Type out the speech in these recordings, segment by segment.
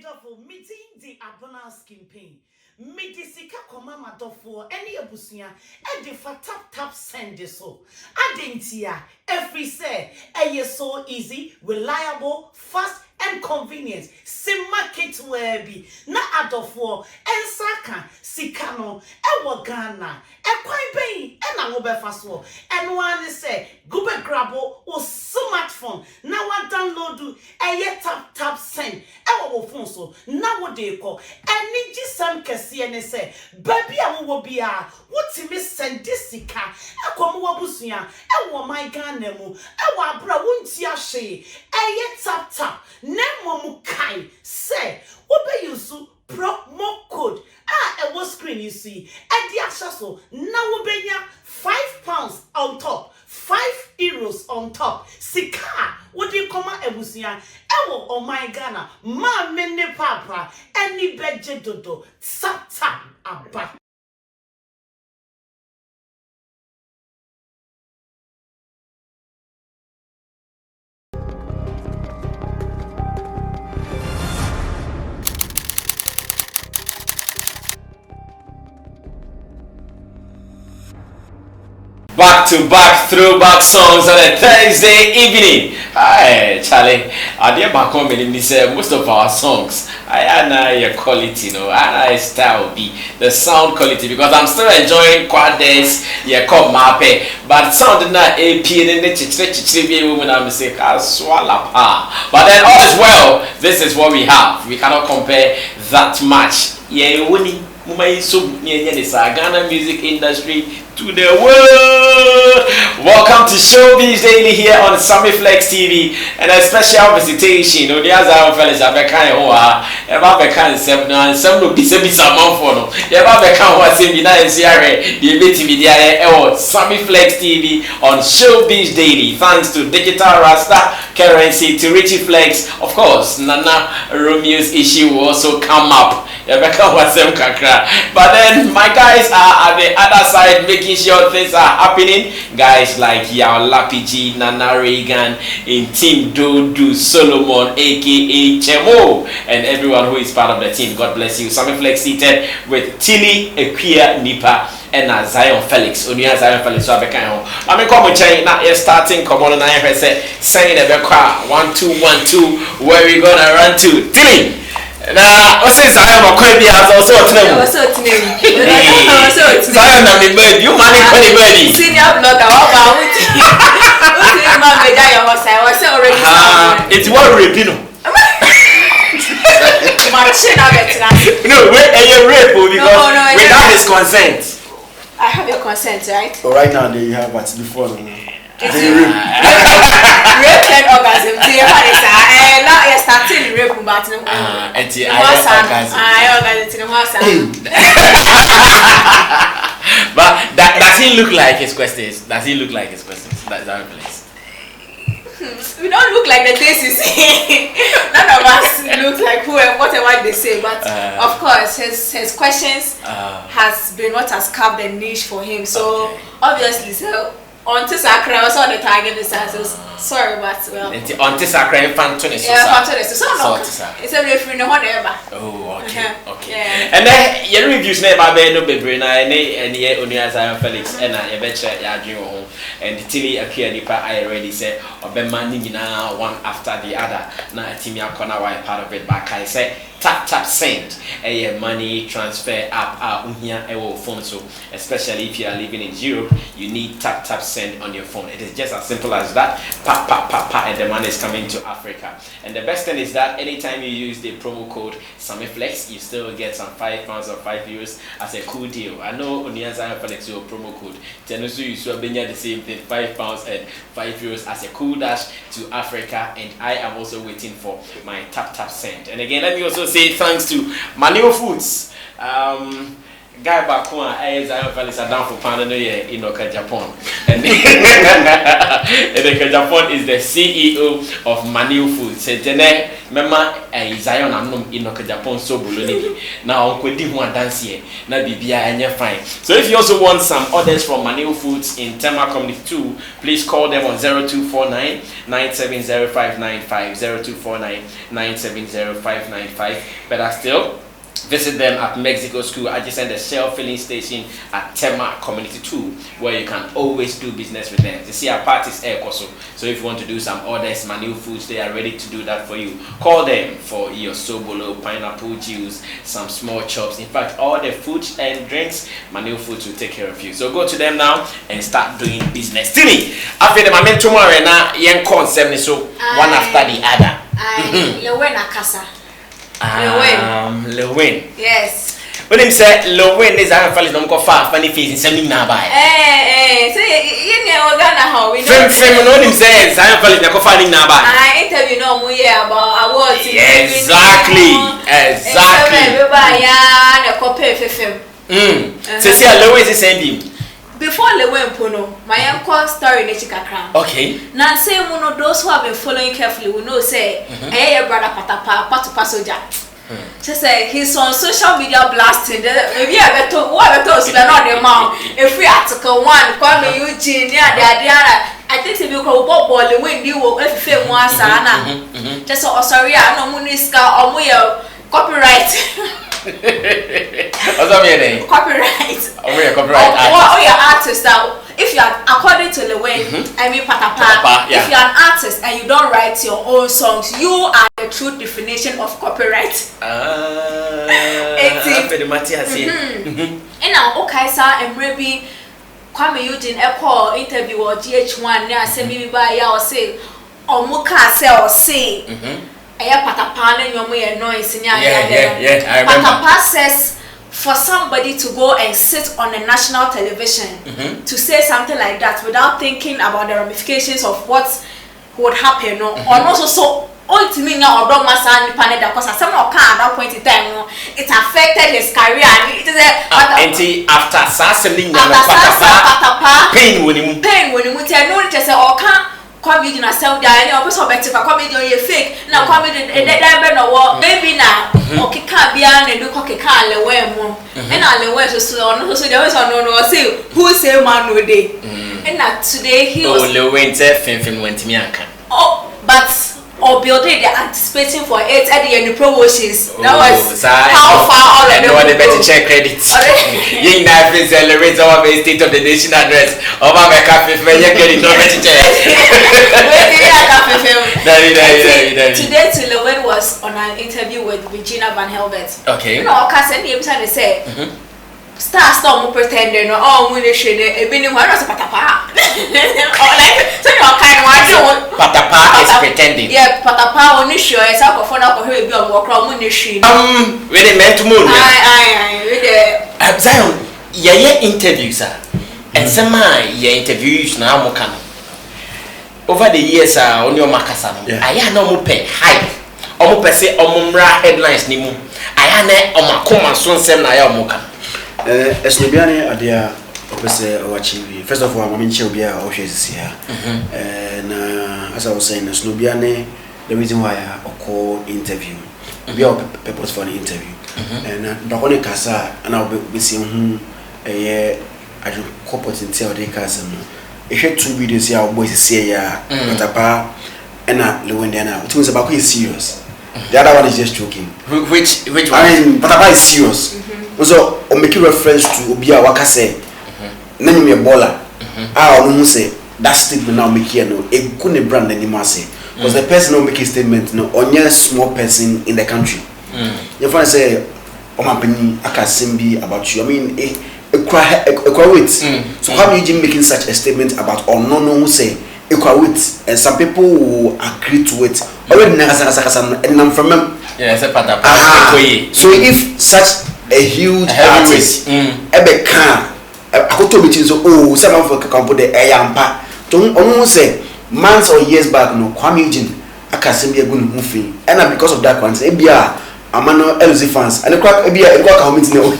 dofo meeting the abona skin pain. Medisika koma madofo any abusia e de fa tap send so. Adentia every say so easy, reliable, fast and convenient. Sim market where be na adofo ensaka sikano e Ghana e kwan ben e na wo be faso and one say go be grabo o smartphone na wa download tap send e wo phone so na wo de ko eni gisam kese ne say baby a wo bia wotimi send sika e kom wo busua e wo my Ghana mu e wo abra wonti ahye tap na mom kai say wo be use promo code e wo screen you see e di so na wo benya £5 on top, €5 on top. Sika, what do you come out ebusia? Ewo oh my Ghana, ma mene papa, any beje dodo, tap abba. Back-to-back throwback songs on a Thursday evening. Hi, Charlie. I dear back home in most of our songs. I know quality, I style be the sound quality because I'm still enjoying quadets, called mape, but sound not AP in the woman I'm saying swallow. But then all is well. This is what we have. We cannot compare that much. Winnie. Ghana music industry to the world. Welcome to Showbiz Daily here on Sammy Flex TV and a special visitation. The other fellas are kind of ever kind of some will be some for no. Ever kind of same the Sammy Flex TV on Showbiz Daily. Thanks to Digital Rasta Currency to Richie Flex. Of course, Nana Romeo's issue will also come up. But then my guys are at the other side making sure things are happening. Guys like Yao Lapiji, Nana Reagan, in Team Dodu, Solomon, aka Chemo, and everyone who is part of the team. God bless you. Sammy Flex seated with Tilly, Equia, Nipa, and Zion Felix. Unia Zion Felix. So I mean, come on, now you're starting. Come on, I saying a 1 2 1 2. Where we gonna run to? Tilly. Nah, what's this? I am a query as also a name. Zion, I'm the bird. You money for the birdie. Senior blogger, what about it? It's what Rapino. No, wait, you rape because without his consent. I have your consent, right? But right now, they have but before. Rape and orgasm. Now you're starting rape, but but does he look like his questions? Does he look like his questions? That's our place. We don't look like the things you say. None of us look like whatever they say, but of course his questions has been what has carved a niche for him. So obviously, so Onto Sakra, I saw the target answers. Sorry, but well. Onto Sakra and Fantonis. Yeah, Fantonis. So it's a referee, no whatever. Oh, okay. Okay. And then your reviews never been no baby, and ye only as I am Felix, and I bet ya dream home. And the Tilly appear Nipa, I already said, or be manning now one after the other. Now, Timmy Corner, why part of it back. I say, tap send a money transfer app here phone. So especially if you are living in Europe, you need tap send on your phone. It is just as simple as that. And the money is coming to Africa. And the best thing is that anytime you use the promo code SammyFlex, you still get some £5 or €5 as a cool deal. I know on the answer Felix your promo code. Tenusu you saw the same thing, £5 and €5 as a cool dash to Africa. And I am also waiting for my tap send. And again, let me also say thanks to Manio Foods. Guy back home, Zion Felix are down for Panano in Japan. And Japan is the CEO of Manio Foods. Mema Zion amnom Inoka Japan so buloni. Now Uncle di ho dance here. Na bibia enye fine. So if you also want some orders from Maneo Foods in Tema Community 2, please call them on 0249 970 0249 970 Better still, visit them at Mexico School adjacent the Shell filling station at Tema Community 2, where you can always do business with them. You see, our parties air also. So if you want to do some orders, Maneo Foods, they are ready to do that for you. Call them for your sobolo, pineapple juice, some small chops. In fact, all the food and drinks, Maneo Foods will take care of you. So go to them now and start doing business. Timmy, after the moment tomorrow, now yen concept so one after the other. Lewin Akasa. Lewin. Yes. When him say Lewin is a fellow don't go far funny face in sending now by. So you know Ghana how we know. Fem no him say Zion fellow don't go far now by. I interview no more about awards. Exactly. Everybody ya na copy fem. Say Lewin is sending. Before Lewin Pono, my uncle story in Chikakram. Okay. Now say one those who have been following carefully will know say your brother Patapa Patu Pasoja. She say he's on social media blasting. Maybe I better what I told you not the amount. If we article one, call me Eugene, I think if you go Bob Wendy will if you feel one sana. Just so sorry, I know Muniska or Moya copyright. What's that mean? Copyright. Oh, we are copyright artist. Oh, you're artist now. If you are according to the way, I mean Patapa, yeah. if you are an artist and you don't write your own songs, you are the true definition of copyright. And now, okay, sir, and maybe Kwame Eugene Echo interview or GH1 now say maybe by ya or say or Muka say or say. Patapa and your noise. Yeah, I remember. Patapa says for somebody to go and sit on a national television to say something like that without thinking about the ramifications of what would happen, or also so ultimately now or don't master panel because some of at that point in time it affected his career and it is after assassin Patapa pain when you tell no just say or can't Kwame na sell there any person better Kwame don ye fake na Kwame dey no wo maybe na okika bia na do kokika lewe mo e na lewe so no so there is no say who say man no dey and na today he was lewe fem went me anka but or building they anticipating for it at the end promotions. That was how far all of them want to better check credits. You know, if celebrate our state of the nation address. Over my cafe for your credit, no better check. Today, Lewin was on an interview with Regina Van Helvert. Okay. You know, I can't send him time to say. Star pretending or munition a been one was Patapa. So you're kind of Patapa is pretending. Yeah, Patapa only sure is out of phone up or he'll be on walk around munition. Really meant to moon. I Zion, yeah, interviews, sir. And some my interviews now more over the years on your Macasano. I am no more pay hype. Omo per se omumra headlines ni mu. I am on my command son sem na ya moka. Esnobiane adia opese owachi. First of all, I'm sure bia o hwezi here. And as I was saying, Esnobiane, the reason why I call interview. We are purpose for an interview. And Bakone Kasa and I'll be seeing a corporate intel de Kasa. If you 2 videos here, boys say ya Patapa and Lewindiana, which was about is serious. The other one is just joking. Which one? I mean, Patapa is serious. So, I'm making reference to Obia Wakase. Name me a baller. I don't say that statement now make here no. A good brand anymore say. Because the person who make a statement no, only a small person in the country. You find say, "Oh my penny, I can sing about you." I mean, a wait. So how you making such a statement about or no who say wait, and some people will agree to it. Already, and I'm from them. Yeah, so if such a huge artist, ebe can, I could tell me so. Some of the company the ayampa. Don't almost say months or years back no Kwame Eugene I can sing a good movie, and because of that one, say Ebia, I'm an LZ fans, and the crack Ebia, and crack meet no.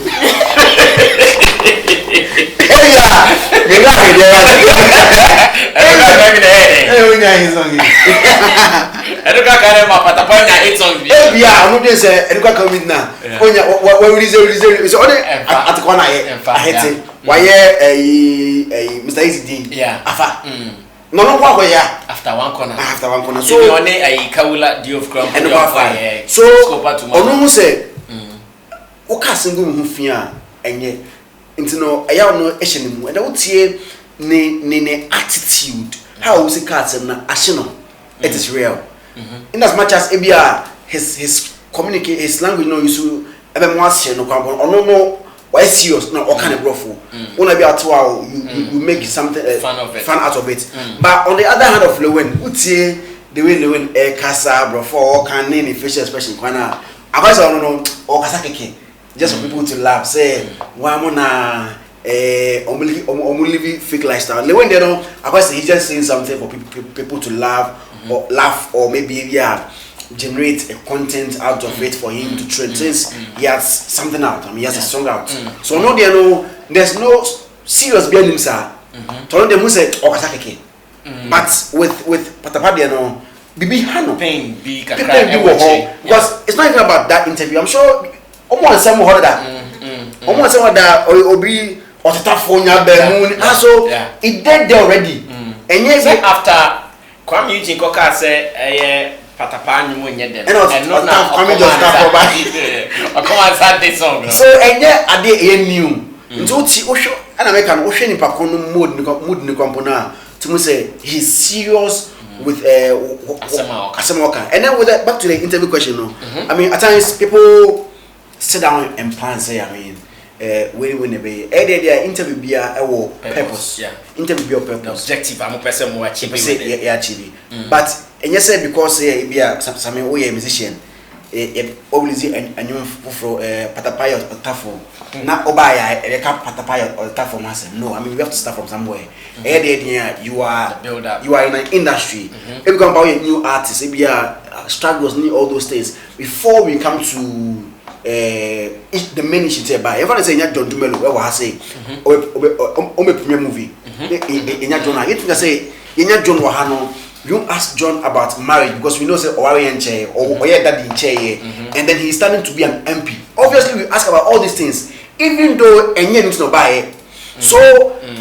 Eduka kare ma patapanya 8 songs. Bia, no dey say Eduka come in now. Onya what release so only at corner here. I hate it. Why Mr. Easy D. Yeah. Afa. No kwa ya after one corner. So you only a Kawula D of Crown. So onu say o ka single hu fia enye nti no eya no ehye ne mu and wo tie ne attitude how we say cats na ahye no it is real in as much as ebia his communicate his language no use ebe mo ahye no kwa ono no why serious no o kind of brofo una be at you make something fun out of it but on the other hand of Lewen utie the way Lewen kasa brofo o kan name facial expression kwana akasa no o kasa keke just for people to laugh say why mona live fake lifestyle Lewen they don't akasa he just saying something for people to laugh or maybe generate a content out of it for him to trade since he has something out. I mean, he has a song out. So no, there's no serious behind him, sir. Told them who said Okasakeke. But with Patapadi, no, Bibi Hano pain be because it's not even about that interview. I'm sure almost someone heard that. Almost someone that or be or the tough phone moon. So it dead there already. And yes, after Kwame Eugene Koka say Patapa ni mo nye dem. And not now. Kwame just that for come and start this song. So and ade e new. Nti oti ohwo ana make an ohwe ni pakon no mood ni kompona. To say he's serious with Asema. And then with that, back to the interview question no. I mean at times people sit down and plan say I mean when be their interview be a purpose. Yeah. Interview be a purpose. Objective am person mo achieve achieve. But and you say because be Sammy we a musician always and you for Patapaya or Tafo. Na obaya e ka Patapaya or Tafo massive. No, I mean we have to start from somewhere. You are in an industry. If you come about a new artist, be struggles need all those things before we come to the main issue by everyone say nya John Dumelo we wa say o me premier movie nya John I think say nya John wa ha no you ask John about marriage because we know say Owari enche or oye daddy enche and then he's starting to be an MP. Obviously we ask about all these things even though enye need to buy so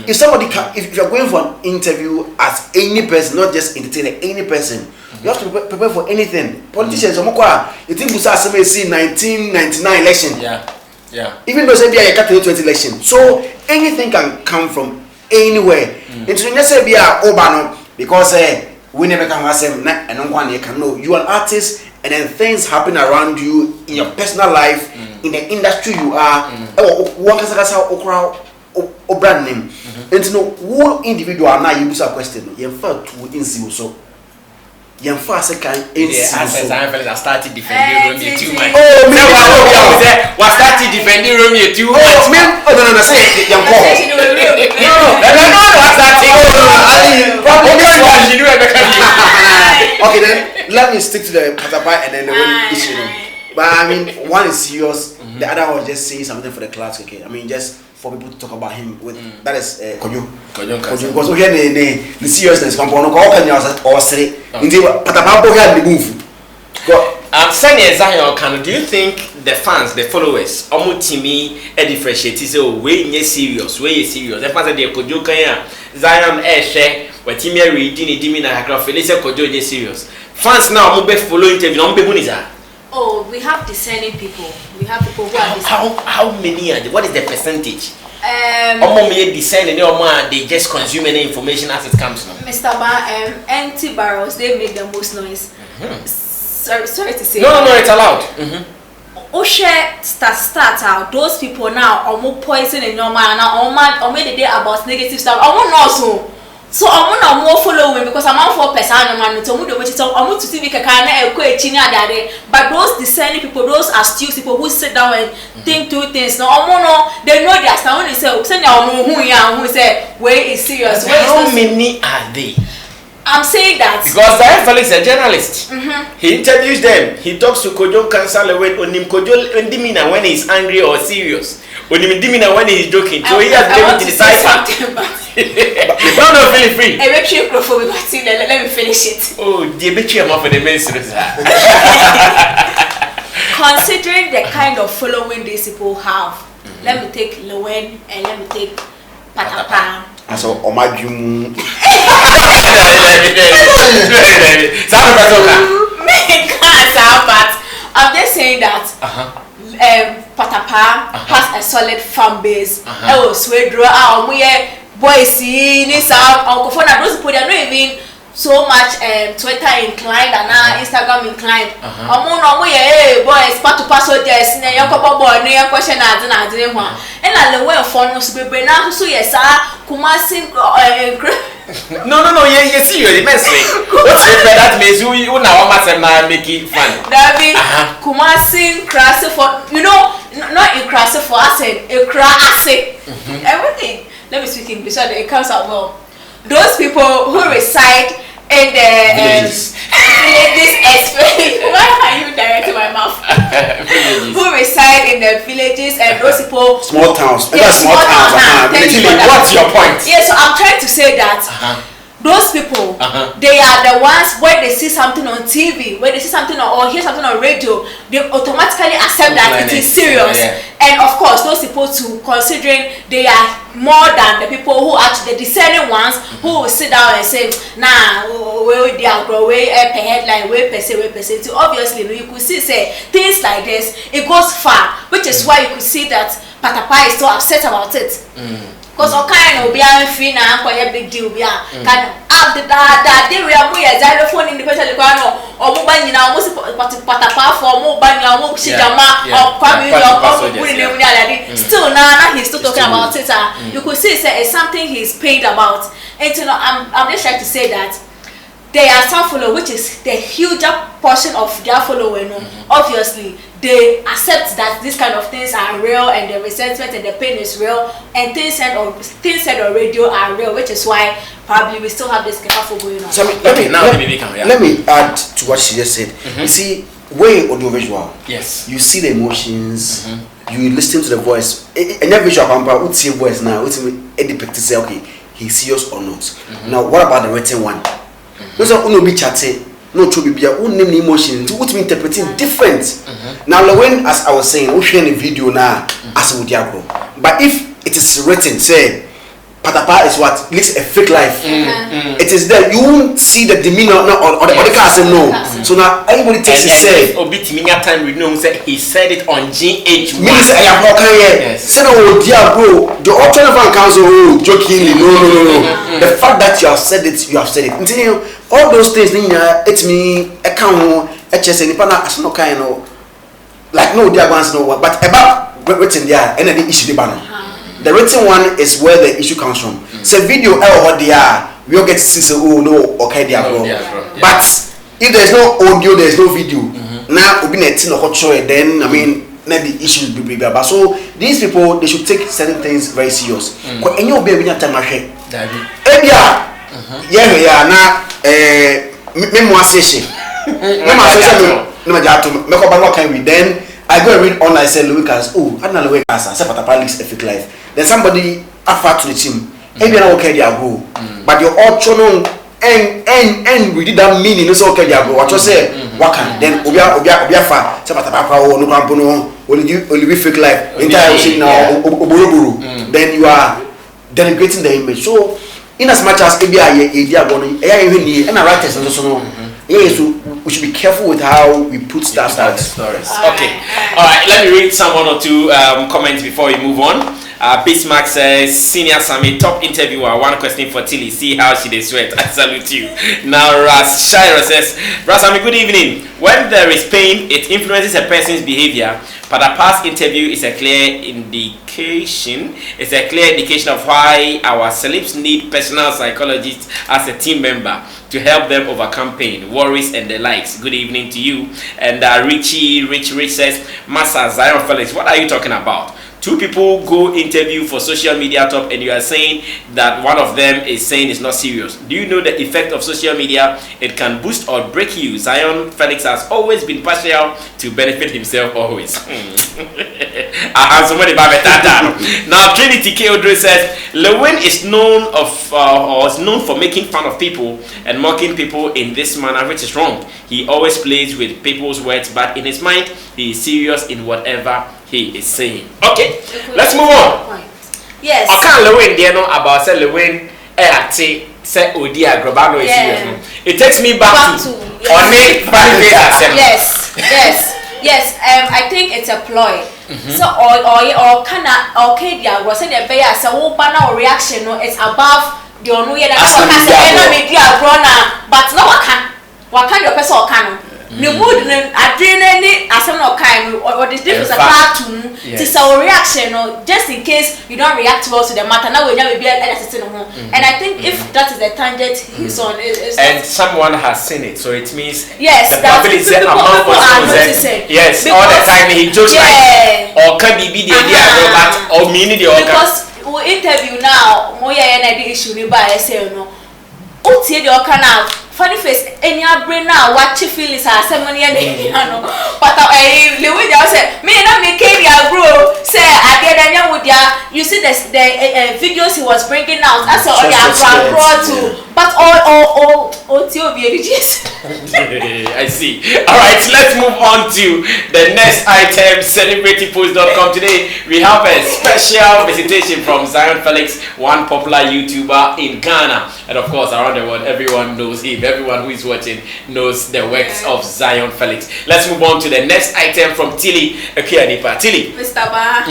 if somebody if you're going for an interview as any person not just entertainer any person you have to prepare for anything. Politicians, you think Busa Sammy see 1999 election. Yeah. Even though say be a 2020 election. So anything can come from anywhere. It's when you say be a Obano because we never can ask them and no one can know you are an artist and then things happen around you in your personal life, in the industry you are, what or brand name. And to know who individual now you use a question, you refer to in so. Yam fast can I started defending Romeo too much. Oh, me was started defending Romeo too much. Oh, man, no, say yam call. Okay, then let me stick to the Patapa and then the one issue. But I mean, one is serious, the other one just saying something for the class. Okay, I mean just for people to talk about him with that is Kojo because we hear the seriousness come on ko kan or say nti Patapa bo hear the move Senior Zion can do you think the fans the followers omutimi e differentiate say oh we nye serious the fans dey Kojo kan ya Zion hwe watimi reading ni dimi na hakra Felix Kojo nye serious fans now mo be follow interview no mo be buniza. Oh, we have discerning people. We have people who are discerning. How many are there? What is the percentage? Discerning, they just consume any information as it comes now. Mr. Empty barrels, they make the most noise. Sorry to say. No, it's allowed. Oshe start out. Those people now are more poison in your mind. Now, made the day about negative stuff. I won't know so. So I'm not more following because I'm on 4% man to move the way to see we can but those discerning people, those astute people who sit down and think two things now they know their stand when they say who say where is serious. How many are they? I'm saying that because Felix is a journalist. He interviews them. He talks to Kojo Kansala when Kojo Ndimina when he's angry or serious. When Ndimina when he's joking. So he has been able to decide something. No, feel free. A retreat for me, but let me finish it. Oh, the betray am for the ministers. Considering the kind of following these people have, let me take Lowen and let me take Patapa. And so, Omajum. But I'm just saying that Patapa has a solid fan base. Oh, Swedra, boys, Uncle Fona, those people are not even so much Twitter inclined and Instagram inclined. Boys, part to pass with this, and your couple boy, no question. And I will phone us be now, so yes, Kumasi. No, you see, you're the mess. What's that means you now must make it fun. David, Kumasi, crass for, not in crass for us, a crass, everything. Let me speak English so that it comes out well. Those people who reside in the villages, why are you directing my mouth? Who reside in the villages and those people, small towns. Yes, small towns. What's your point? Yes, so I'm trying to say that those people, they are the ones when they see something on TV, when they see something or hear something on radio, they automatically accept that it is serious. And of course, those people too, considering they are more than the people who are the discerning ones who will sit down and say, nah, they are growing a headline, way per se. So obviously, you could see say things like this, it goes far, which is why you could see that Patapa is so upset about it. Because all kind of free now, quite a big deal. Kind of up the that they were more xylophone independently or mobile now, almost Patapa for mobile now, Shijama or Kwame or still now he's still talking about it. You could see it's something he's paid about. And I'm just trying to say that there are some followers, which is the huger portion of their following. Obviously, they accept that these kind of things are real and the resentment and the pain is real, and things said on radio are real, which is why probably we still have this careful going on. So let me add to what she just said. You see, way audiovisual. Yes. You see the emotions. You listen to the voice. And that visual pamper would see voice now. Would depict say, okay, he's serious or not. Now, what about the written one? Those are only be chatting. No to be own name emotion to what me interpreting different. Now when as I was saying, we share the video now as would go. But if it is written, say Patapa is what lives a fake life. It is there. You won't see the demeanor or the car say no. So now everybody takes it say time we know say he said it on GH1. Me say I am okay. Say no dear bro. The alternative council jokingly no. The fact that you have said it, you have said it. Continue. All those things it's me account HS and pana as no kind of like no dear ones no but about written there and then the issue the banner. The written one is where the issue comes from. So video what they are, we all get to see say oh no okay they are bro. But if there's no audio, there's no video. Now we'll be netting or hot show then I mean then the issues will be bigger. So these people they should take certain things very serious. Because any of them time yeah na me mo association then I go and read online say Lucas I don't know where Casa say Patapa leaks a fake life then somebody offer to the team maybe na okay they go but your all and we did that meaning so okay they go what you say waka then obia fa say Patapa no kwampo no only fake life entire ocean now oboroboro then you are denigrating the image. So in as much as maybe and writers and so we should be careful with how we put stuff out. Okay. All right. Let me read some one or two comments before we move on. Bismarck says, Senior Sammy, top interviewer. One question for Tilly. See how she does sweat. I salute you. Now, Shira says, Sammy, good evening. When there is pain, it influences a person's behavior. But a past interview is a clear indication. It's a clear indication of why our celebs need personal psychologists as a team member to help them overcome pain, worries, and the likes. Good evening to you. And Rich says, Master Zion Felix, what are you talking about? two people go interview for social media top, and you are saying that one of them is saying it's not serious. Do you know the effect of social media? It can boost or break you. Zion Felix has always been partial to benefit himself always. Now Trinity Keodre says Lewin is known for making fun of people and mocking people in this manner, which is wrong. He always plays with people's words, but in his mind he is serious in whatever he is saying. Okay, let's move on. Yes. I can't Lewin, you know about say Lewin say Odia Grobano is serious. It takes me back to Yes. I think it's a ploy. So or can okay dia was say the bear say wo bana reaction no it's above the onu ye that say media brona but no waka your person can no mood no adrenaline ni asem no kind or the difference apart to so reaction no just in case you don't react well to the matter now we never be and I think if that is the tangent he's on and someone has seen it, so it means yes that people are noticing. Yes, because all the time he just like or can be the idea or meaning the because we interview now mo ya na the issue ni ba say no o tie the okana funny face any brain now watch Felix asem na no but the way they say me na me career bro say at the end with you see the videos he was bringing out as all the brought to but all I see. All right, let's move on to the next item. CelebrityPost.com. Today we have a special visitation from Zion Felix, one popular YouTuber in Ghana, and of course around the world. Everyone knows him. Everyone who is watching knows the works of Zion Felix. Let's move on to the next item from Tilly Akianipa. Tilly. Mr. Ba.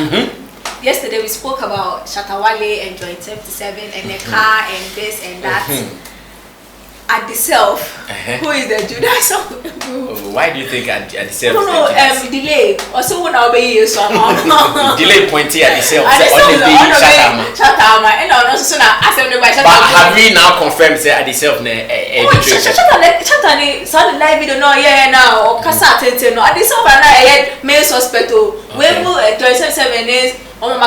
Yesterday we spoke about Shatawale and Joint 77 and the car and this and that. At the self, who is the Judas of the group? Why do you think at the self? No, delay. Also, when I'll be you, so delay pointy at the self. Shatama. And also, I said, but have we now confirmed that at the self? Shatani, so the live video, no, yeah, now, or Cassate, no, at the self, and I had male suspect. We will 27 days. It's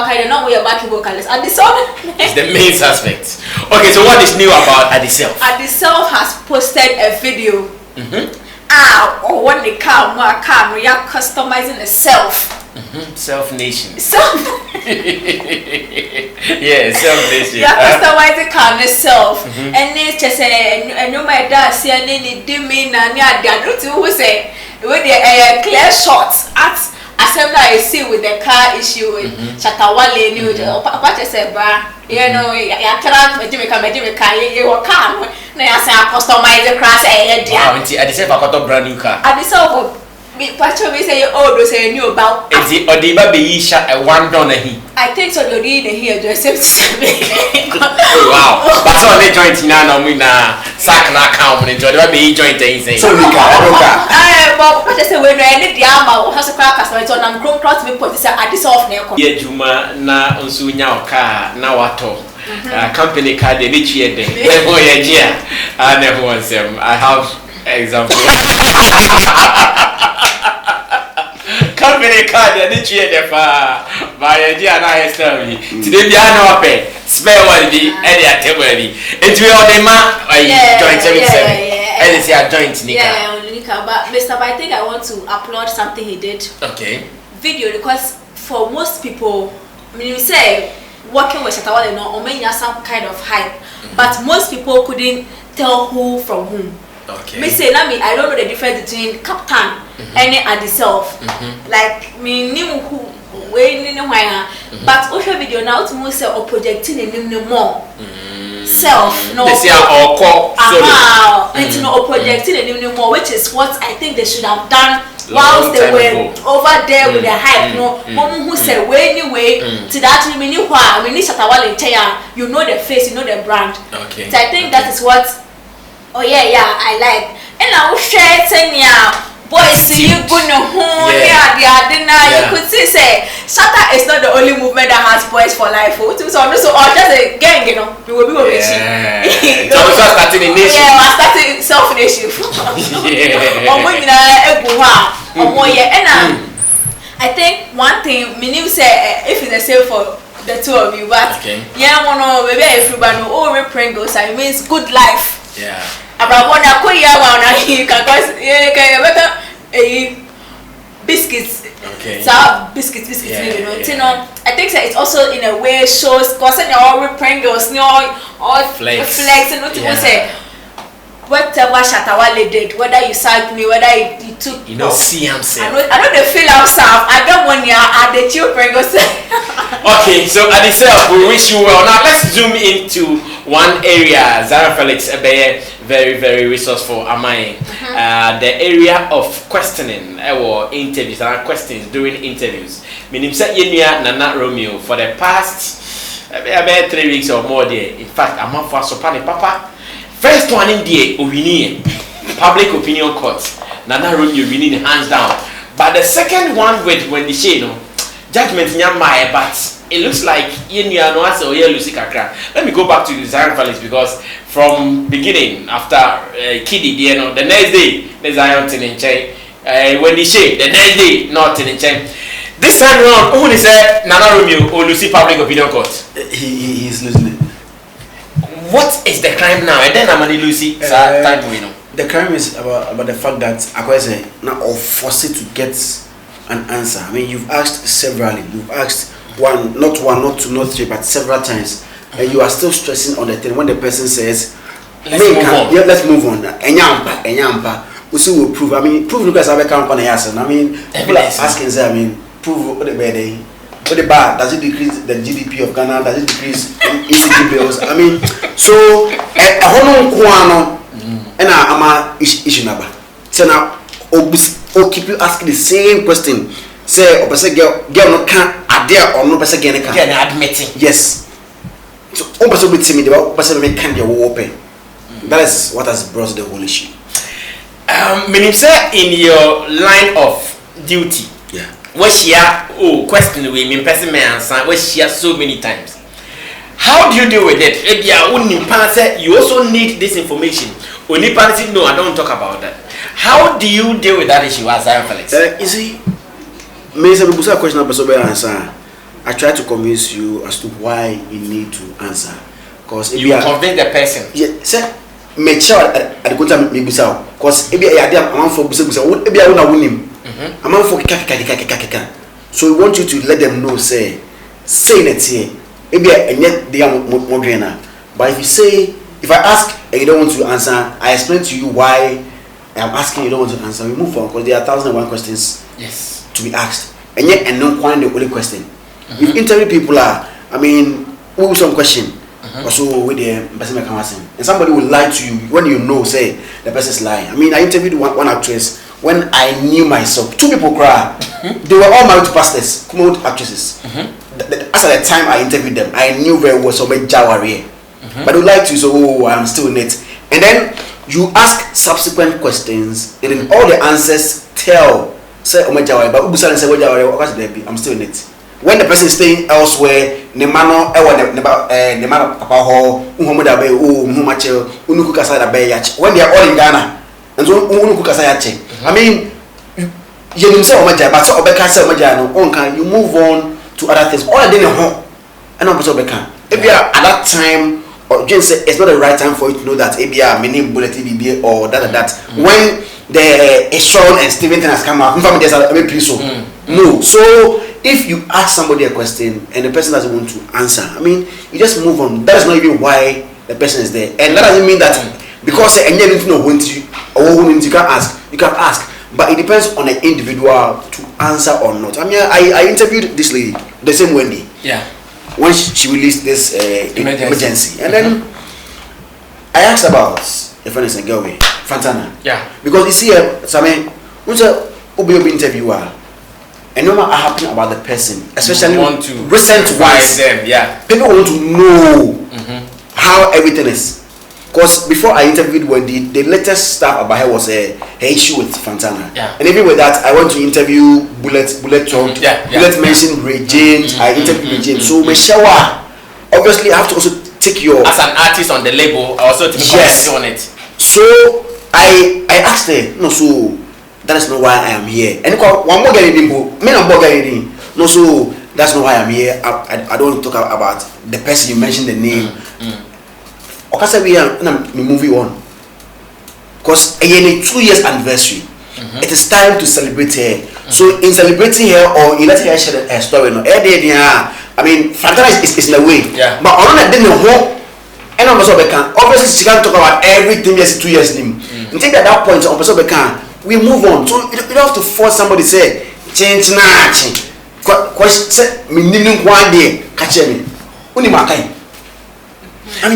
the main suspect. Okay, so what is new about Adiself? Adiself has posted a video. Or when they come, we are customizing the self. Self nation. Yeah, self nation. You are customizing car self. And they just say, and no my dad see any dimmy and who say with the clear shots at assembly I see with the car issue with Shatawale new Papa said bra you know ya try me you car na ya say customize the class wow nti Adiself akoto brand new car Adiself me pacho me say old say new about nti odiba be yi sha e one don ahi I think so the read here just 77 wow but so they joint na me na sack na account me odiba be yi joint say so we car but what say we no any the ama how to crack customer so na chrome cross me put say Adiself na ye juma na nso nya car na wato company car de ni chie de e ho ye gia and e ho nsem I have example company car de ni chie de fa ba ye gia na ye sell me today bia na wape spare one bi e dey atebo bi enti we on ma joint 77 and it's your joint nika but Mr. I think I want to applaud something he did. Okay. Video because for most people, I mean, you say working with Shatawale no, or maybe some kind of hype, but most people couldn't tell who from whom. Okay. Me say, I don't know the difference between Captain and Adiself. Like me, knew who way in why, but also video now to most say or projecting in more. Self no they say or call it's no projecting anymore, which is what I think they should have done whilst they were over there with the hype. No, mom who said way anyway to that we knew why we need Shatawale you know the face, you know the brand. Okay. So I think that is what I like. And I will share it boys see you gonna home you could see say Shatta is not the only movement that has boys for life so just a gang you know we will be so also starting a nation we're starting self nation I think one thing, meaning say if it's the same for the two of you, but yeah, one or maybe everybody all Pringles, I means good life. Yeah. About one I could you can better biscuits. Okay. So biscuits, you know. Yeah. You know, I think that it also in a way shows because you all Pringles, all flex and not to say whatever Shatawale did, whether you sacked me, whether you took see I'm saying. I know they feel outside. I don't want you at the children go say. Okay, so at the self, we wish you well. Now let's zoom into one area. Zara Felix, very, very resourceful. Am I? The area of questioning or interviews and questions during interviews. Meaning, say Nana Romeo for the past about 3 weeks or more there. In fact, I'm not for Sopani Papa. First one in the winning public opinion court. Nana Romeo winning hands down. But the second one with Wendy Shay, judgment nyama, but it looks like let me go back to Zion Felix because from beginning after Kiddy, the next day the Zion Tinenche, Wendy Shay, the next day not Tinenche. This time round, who is Nana Romeo or Lucy public opinion court? He is losing it. What is the crime now? And then I'm going to Lucy. The crime is about the fact that Akwese now are forced to get an answer. I mean, you've asked severally. You've asked not two, not three, but several times, and you are still stressing on the thing. When the person says, let's move on. Enyampa. We will prove. I mean, prove because I can't on the answer. I mean, people are asking, I mean, prove what the bad. What the bad? Does it decrease the GDP of Ghana? Does it decrease ECG bills? I mean, so a whole no and I'm a issue number. So now, keep you asking the same question. Say, or person girl no can adhere or no person can admitting. Yes. So, person with me, the person make can't open. That is what has brought the whole issue. Meaning, sir, in your line of duty. Yeah. What she question we mean person may answer what she so many times. How do you deal with it? You also need this information. Only person no, I don't talk about that. How do you deal with that issue as Felix? You see, me say people say question person answer. I try to convince you as to why you need to answer. Because you convince the person. Yeah, sir. Make sure at the good time me busa. Because if you are there, I'm for busa. If you are una win him. I'm for kaka. So we want you to let them know, say it here. Maybe and yet they are more trainer. But if you say, if I ask and you don't want to answer, I explain to you why I'm asking you don't want to answer. We move on because there are 1,001 questions to be asked. And yet and not quite the only question. If interview people are, I mean, we will some question. Also with the person and somebody will lie to you when you know, say the person is lying. I mean, I interviewed one actress when I knew myself. 2 people cry. They were all married to pastors, commode actresses. As at the time I interviewed them, I knew very well so many Jawari. But they would like to say, oh, I'm still in it. And then you ask subsequent questions, and then all the answers tell, say, oh my Jawari, but Ubusan say, I'm still in it. When the person is staying elsewhere, the man of Papa Hall, Umuda Bay, Umumacho, Unukasa Bay, when they are all in Ghana, and so Unukasa. I mean, you himself, but so you move on to other things. All I didn't know, and I'm so can. If you are at that time, or just say it's not the right time for you to know that ABR, meaning bullet BBA or that. When the Sean and Steven has come out, no. So if you ask somebody a question and the person doesn't want to answer, I mean, you just move on. That is not even why the person is there, and that doesn't mean that because and you don't know when you can ask. You can ask, but it depends on the individual to answer or not. I mean, I interviewed this lady, the same Wendy. Yeah. When she released this emergency, and then I asked about the friend is a girl with Fantana. Yeah. Because you see, Sammy, who's a interviewer, and no matter happen about the person, especially want to recent ones, them. Yeah. People want to know how everything is. Because before I interviewed Wendy, the latest stuff about her was her issue with Fantana. Yeah. And even with that, I went to interview Bullet talked. Bullet mentioned Ray James. I interviewed Ray James. So Michelle, obviously, I have to also take your as an artist on the label, also to comment on it. So I asked her, no, so that is not why I am here. And one more guy in me I'm getting no, so that's not why I'm here. I don't want to talk about the person you mentioned the name. Okay, we are moving on. Because again, 2 years anniversary. It is time to celebrate her. So in celebrating her or in letting her share her story, no, I mean, Fantana is in a way. Yeah. But on that, then the whole and on also obviously she can't talk about everything yes 2 years name. And think at that point on also we move on. So you don't have to force somebody to say change na change. Say me name one day catch me. Uni makai.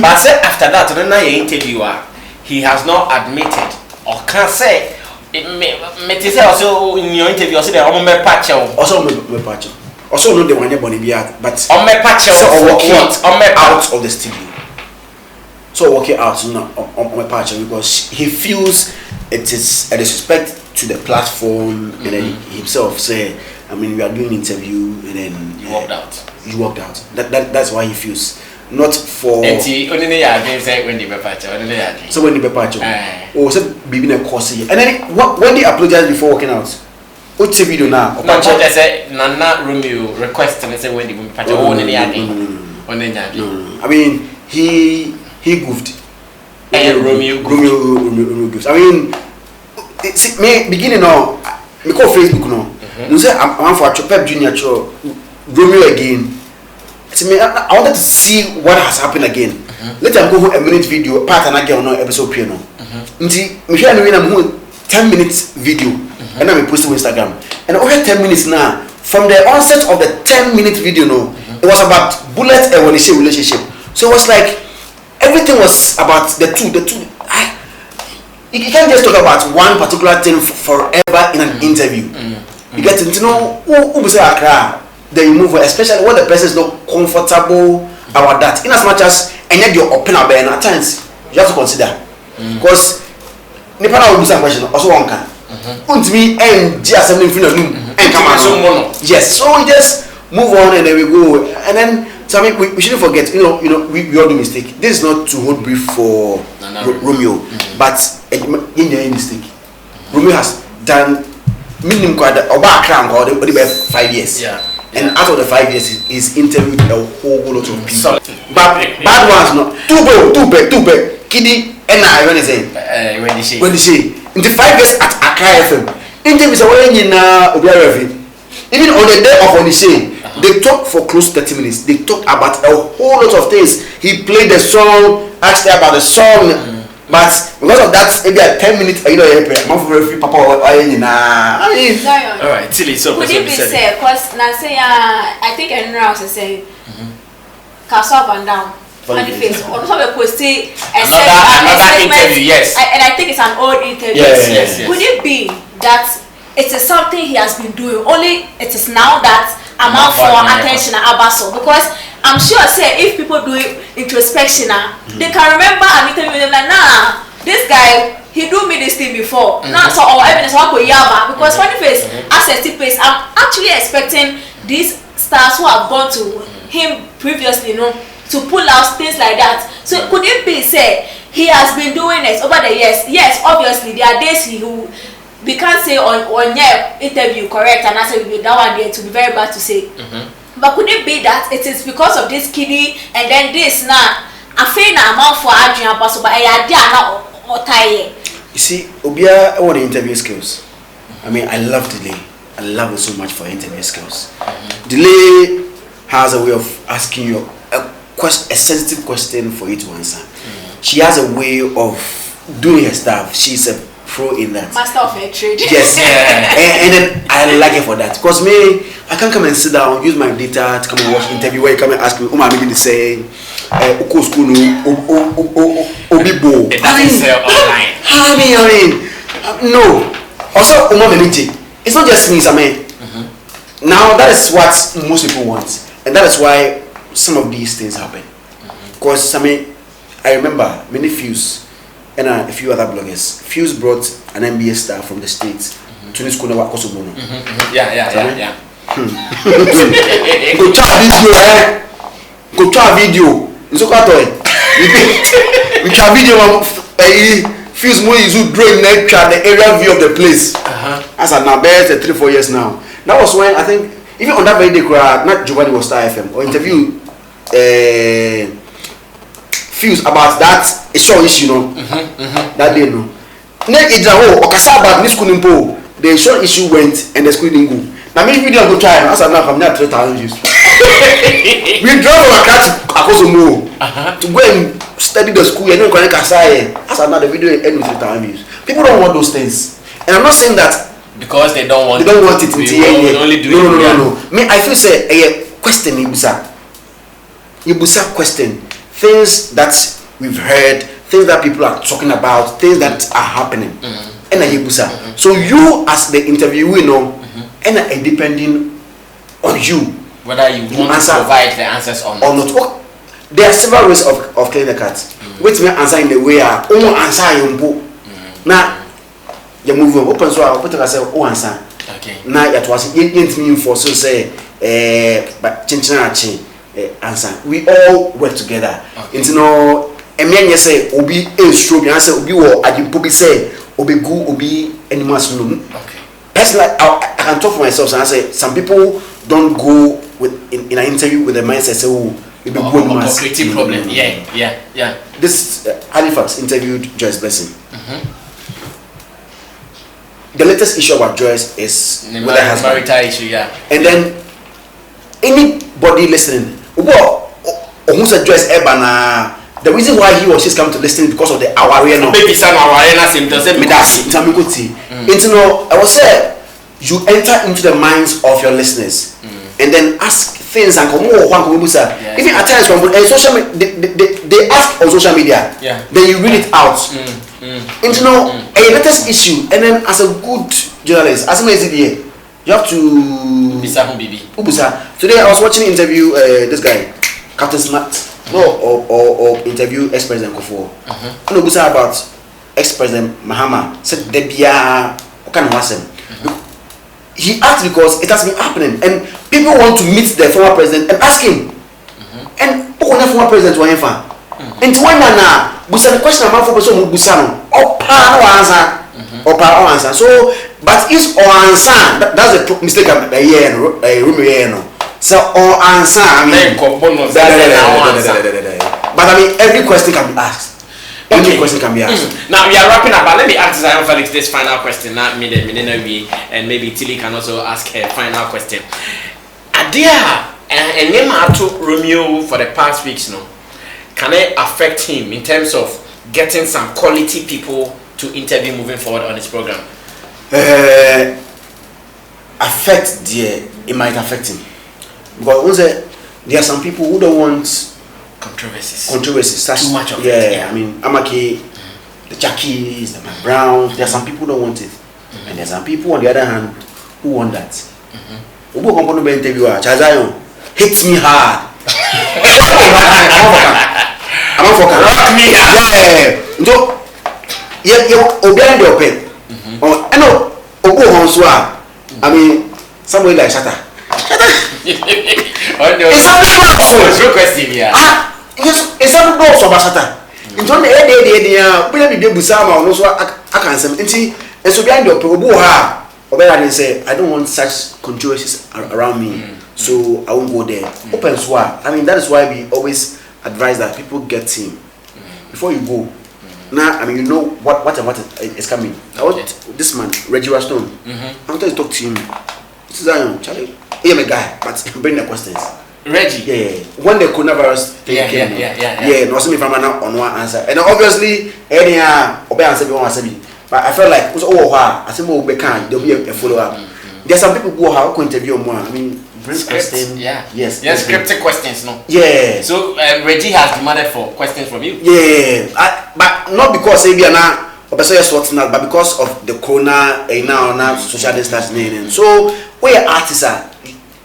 But say after that, when I interviewer, he has not admitted or can say. Me say also in your interview, I said that I'm a patch. Also me patch. Also no the one body but I'm a patch. So walking out of the studio. So walking out on my patch because he feels it is a disrespect to the platform and then himself say, I mean we are doing interview and then you walked out. You walked out. That's why he feels. Not for. Only say Wendy patch. So Wendy patch. Oh, so be in a course and then when they apologized before walking out. What's the video now? No, I say Nana Romeo request and say Wendy patch. I mean he goofed. Romeo goofed. I mean me beginning now me call Facebook now. You say I'm for Pep Junior Romeo again. I wanted to see what has happened again. Let them go a minute video part and again on episode piano. Nti me share no win 10 minutes video and I post on Instagram. And over 10 minutes now from the onset of the 10-minute video no it was about Bullet and Wendy relationship. So it was like everything was about the two. You can't just talk about one particular thing forever in an interview. You get to know who say Accra. Then you move, especially when the person is not comfortable about that. In as much as and yet you're open about it, at times you have to consider because Nepal will do some question also one can. Me and just something in the room and come out. Yes, so we just move on and then we go and then so I mean we shouldn't forget we all do mistake. This is not to hold brief for Romeo, but in the mistake, Romeo has done minimum quite about crown or 5 years. Yeah. And out of the 5 years, he's interviewed a whole lot of people. But bad ones, no. Too bad. Kiddy and I, when they say, in the 5 years at Accra FM, interviews are in Obiara. Even on the day of Wendy Shay, they talked for close to 30 minutes. They talked about a whole lot of things. He played the song, asked about the song. But because of that, maybe a 10 minutes, I'm for free papa I mean, all right, Tilly. So could it be said? Because now say I think Enra was saying, cast up and down, funny face. Also, we post another interview. Yes, and I think it's an old interview. Yes. Could it be that it is something he has been doing? Only it is now that I'm out for attention at Abaso because. I'm sure say if people do introspection they can remember an interview with them like this guy he do me this thing before now so or evidence what go yaba because funny face access to place I'm actually expecting these stars who have gone to him previously to pull out things like that. So could it be say he has been doing it over the years? Yes, obviously there are days we can't say on your interview correct and I say that one there to be very bad to say. But could it be that it is because of this kiddie and then this now? I feel now amount for Adrian Basso, but I now or tie. You see, Obia, all the interview skills. I mean, I love Delay. I love it so much for interview skills. Delay has a way of asking you a sensitive question for you to answer. She has a way of doing her stuff. She's a pro in that. Master of her trade. Yes. and then I like it for that. Because me, I can come and sit down, use my data to come and watch interview where you come and ask me, I'm maybe say, Oko school, Obibo. It doesn't sell online. I mean, no. Also, it's not just me, Sammy. Now, that is what most people want. And that is why some of these things happen. Because, Sammy, I remember many Fuse and a few other bloggers. Fuse brought an MBA star from the States to this school. Yeah. Go try video. It's okay. We try video. Fuse money is who draw the area view of the place. As at now, bears 3-4 years now. That was when I think even on that very day, not Giovanni was Star FM or interview Fuse about that show issue, that day, no. Next it's or about this couldn't pull. The short issue went and the school didn't go. Now maybe we don't go try. As I now from there 3,000 views. We drove our car across the mall to go and study the school and then connect Kasai. As I now the video end with 3,000 views. People don't want those things, and I'm not saying that because they don't want. They don't want it in the end. Only do no. Me, I feel say a question Ibusa question things that we've heard, things that people are talking about, things that are happening. And Ibusa. So you as the interviewee, and depending on you whether you want to provide the answers or not. Well, there are several ways of clearing the cards. Which may answer in the way answer you now you move on open so I put myself answer. Okay. Now it was me for so say but change answer. We all work together. Okay. You say obi a stroke answer obi or adimpo be say obi go obi animals no. Okay. Personally, I can talk for myself and I say some people don't go with in an interview with the mindset say it be good creative problem. Yeah. This Halifax interviewed Joyce Blessing. The latest issue about Joyce is with her husband. Marital issue, yeah. And then anybody listening, who said Joyce Ebana, the reason why he or she's come to listen because of the Awariana. Maybe some Awariana symptoms. I was say you enter into the minds of your listeners and then ask things and come even at times when social they ask on social media, then you read it out. A latest issue, and then as a good journalist, as a here, you have to Ubusa. Today I was watching an interview this guy, Captain Smart, or interview ex-president Kofo. And Ubusa about ex-president Mahama said Debia he asked because it has been happening and people want to meet the former president and ask him. And who the former president was him? And when busa the question about for person busa no answer. So but is or answer that's the mistake Romeo no. So or answer but I mean every question can be asked. Every question can be asked. Now we are wrapping up, but let me ask Felix this final question. Not me, and maybe Tilly can also ask her final question. Adia and to Romeo for the past weeks now. Can it affect him in terms of getting some quality people to interview moving forward on his program? It might affect him. Because there are some people who don't want controversies. Too much of it. I mean, Amaki, the Jackies, the Browns, there are some people who don't want it. And there are some people on the other hand who want that. Chazayon hits me hard. I'm for rock me hard. I mean, somebody like Shatta. It's a question, yeah. Yes, it's a boss of Shatta. It's only a day, we did Busama, also I can't say, and so behind your Proboha. Say, I don't want such controversies around me, so I won't go there. Open swap. I mean, that is why we always advise that people get him before you go. Now, I mean, you know what is coming. I want this man, Reggie Stone. I want to talk to him. This is Charlie. He a guy, but bring the questions. Reggie. Yeah. When the coronavirus thing came. Yeah. No, some from on one answer, and obviously, any answer be one answer. But I felt like I said there'll be a follow-up. There are some people who have interview more. I mean, bring questions. Yes, scripted questions, no. Yeah. So Reggie has demanded for questions from you. Yeah, but not because maybe now, but because of the corona now social distancing. So where artists are,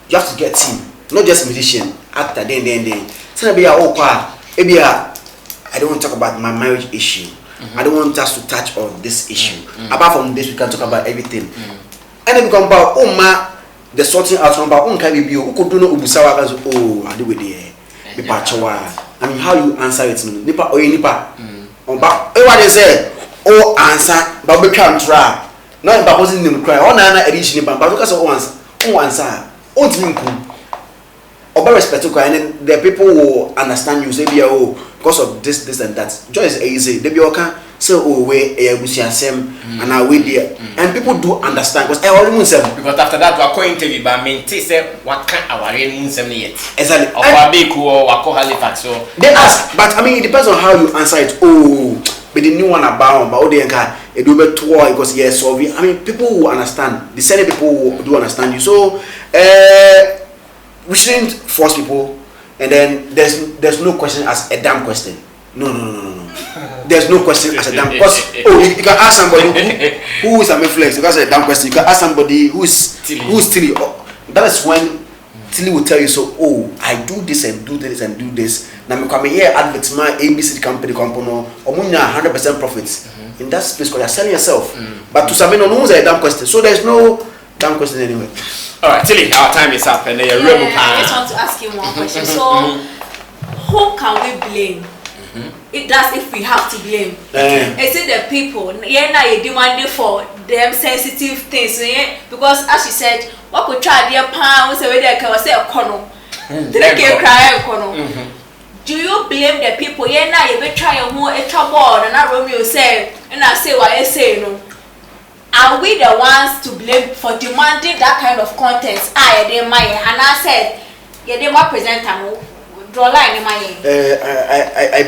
you have to get him, not just musician, actor. Then. So maybe I don't want to talk about my marriage issue. I don't want us to touch on this issue. Apart from this, we can talk about everything. And then we come about the sorting out about I mean, how you answer it? Nipa or nipa. But what they say, answer, but we can't try. No, but wasn't him cry. On an edition, but because of once, Oba respect to and the people will understand you say because of this and that. Joy is easy. They be okay. So we and I wait there, and people do understand because because after that we are going interview but me say what can our yet exactly or Halifax so they ask, but I mean it depends on how you answer it. But the new one about they it do better because yes, so I mean people will understand. The same people will do understand you. So we shouldn't force people, and then there's no question as a damn question. No. There's no question as a damn because you can ask somebody who is a Felix. You can say a damn question. You can ask somebody who's Tilly. That is when Tilly will tell you so. I do this and do this and do this. Now me come here advert my ABC company or 100% profits in that space because you're selling yourself. But to somebody no one's a damn question. So there's no damn question anyway. All right, Tilly, our time is up, and I just want to ask you one question. So who can we blame? That's if we have to blame. Is it the people? Now you demanding for them sensitive things. Because as she said, what could try their pounds away there can say a corner. Do you blame the people? Now you be trying more a trouble and I Romeo said, and I say what I say no. Are we the ones to blame for demanding that kind of content? I said, yeah, they might present I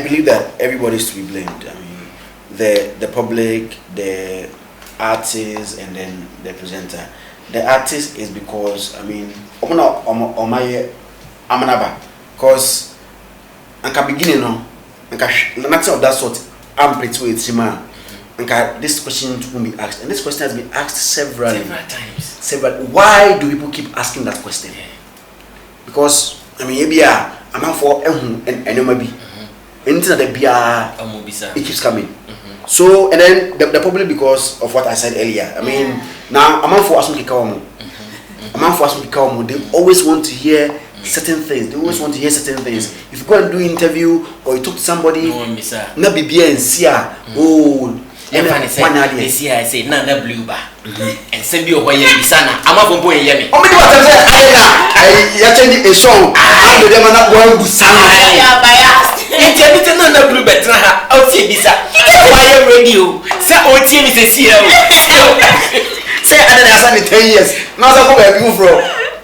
believe that everybody is to be blamed. I mean, the public, the artist, and then the presenter. The artist is because I mean, because I can begin nothing of that sort. I'm pretty with Sima. This question will be asked, and this question has been asked several times. Why do people keep asking that question? Because I mean, maybe I'm for and maybe anything that it keeps coming. So and then the probably because of what I said earlier. I mean, now I'm for asking they always want to hear certain things. They always want to hear certain things. If you go and do an interview or you talk to somebody, not be and see and they see I say nana blue bar and send you away sana. I'm not going to yemi. Oh my God! I change a song. I'm the man not going to sana. Yeah, biased. It's a nana blue better. I'll see this. Why radio? Say OT is a CEO. Say I don't have 10 years. Now I go where you from.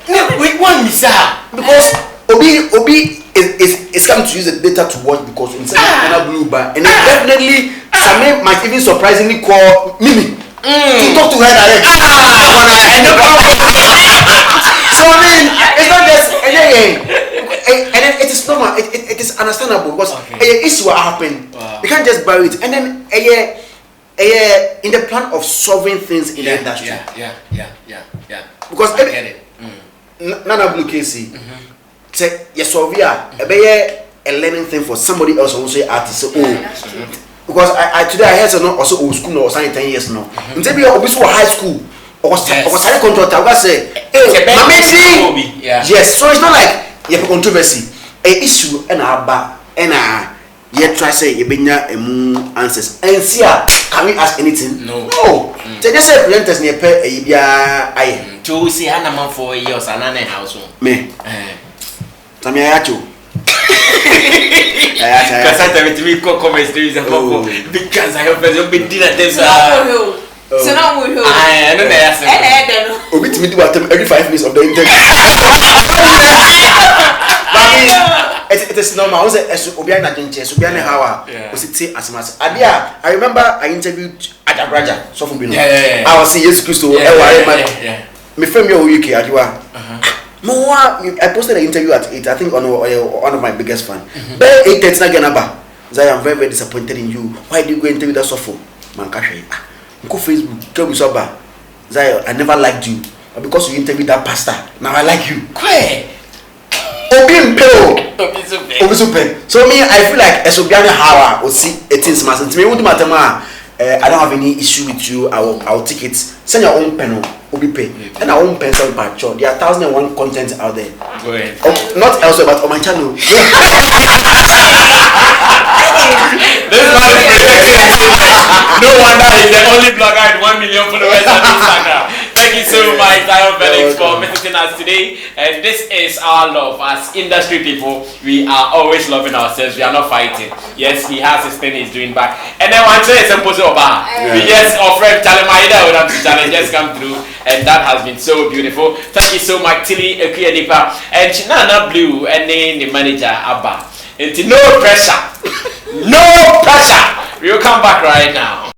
No, we want Misa because Obi is coming to use the data to watch because it's a blue bar and definitely Sammy might even surprisingly call Mimi to talk to her direct. So I mean, it's not just and then it is normal. It is understandable because a issue will happen. You can't just bury it and then in the plan of solving things in the industry. Yeah. Because I get it. Nana Blue Casey say yes, Sylvia, a learning thing for somebody else who say artist. Because I today I heard some also old school or something 10 years now. Maybe also high school or side contractor. I say, yes. So it's not like you have a controversy, a issue, and yet try say you bring answers. And see, can we ask anything? No. They just say presenters near pay a to see Hannah man for years and an house. Me. Sammy Ayacho. Because I tell you, we call comments there is a because I have been dinner there. So now we will. I don't know. Obi to me do every 5 minutes of the interview. It is normal. I remember I interviewed Adabraja, so from I was saying yes, Christo. My friend UK, I posted an interview at 8. I think on one of my biggest fans. But 8:30 again, I am very, very disappointed in you. Why do you go interview that software? Man, go Facebook, tell me so bad. I never liked you, but because you interviewed that pastor, now I like you. So me, I feel like as Obiane Hawa or see it is massive. To me, I don't have any issue with you. I'll take it. Send your own pen, Obi pay, and our own pencil patch. There are 1,001 content out there. Go ahead. Not elsewhere, but on my channel. This man is predicting. No wonder he's the only blogger with 1 million followers on Instagram. Thank you so much, Felix, for visiting us today. And this is our love. As industry people, we are always loving ourselves. We are not fighting. Yes, he has his thing he's doing back. And then one day, we just offer Talemaida with to challenge just come through. And that has been so beautiful. Thank you so much, Tilly Ekuyenipa and Chinana Blue and the manager Abba. It's no pressure. No pressure. We'll come back right now.